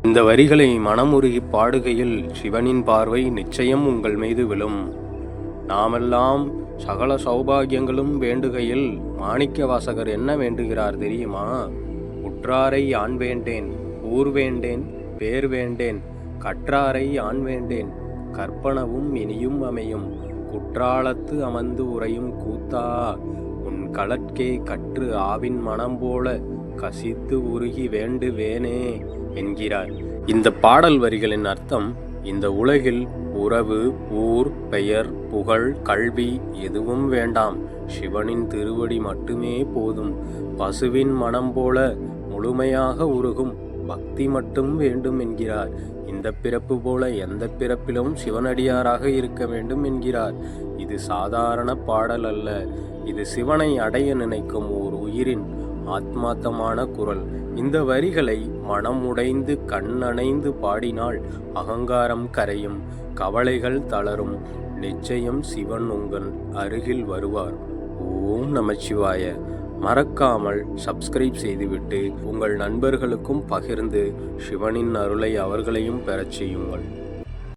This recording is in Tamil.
இந்த வரிகளை மனமுருகி பாடுகையில் சிவனின் பார்வை நிச்சயம் உங்கள் மீது விழும். நாமெல்லாம் சகல சௌபாகியங்களும் வேண்டுகையில் மாணிக்க வாசகர் என்ன வேண்டுகிறார் தெரியுமா? உற்றாரை யான் வேண்டேன், ஊர் வேண்டேன், பேர் வேண்டேன், கற்றாரை யான் வேண்டேன், கற்பனவும் இனியும் அமையும், குற்றாலத்து அமர்ந்து உறையும் கூத்தா, உன் களற்கே கற்று ஆவின் மனம் போல கசித்து உருகி வேண்டு வேனே என்கிறார். இந்த பாடல் வரிகளின் அர்த்தம், இந்த உலகில் உறவு, ஊர், பெயர், புகழ், கல்வி எதுவும் வேண்டாம், சிவனின் திருவடி மட்டுமே போதும். பசுவின் மனம் போல முழுமையாக உருகும் பக்தி மட்டும் வேண்டும் என்கிறார். இந்த பிறப்பு போல எந்த பிறப்பிலும் சிவனடியாராக இருக்க வேண்டும் என்கிறார். இது சாதாரண பாடல் அல்ல, இது சிவனை அடைய நினைக்கும் ஓர் உயிரின் ஆத்மார்த்தமான குரல். இந்த வரிகளை மனம் உடைந்து கண்ணணைந்து பாடினால் அகங்காரம் கரையும், கவலைகள் தளரும், நிச்சயம் சிவன் உங்கள் அருகில் வருவார். ஓம் நமச்சிவாய. மறக்காமல் சப்ஸ்கிரைப் செய்துவிட்டு உங்கள் நண்பர்களுக்கும் பகிர்ந்து சிவனின் அருளை அவர்களையும் பெறச் செய்யுங்கள்.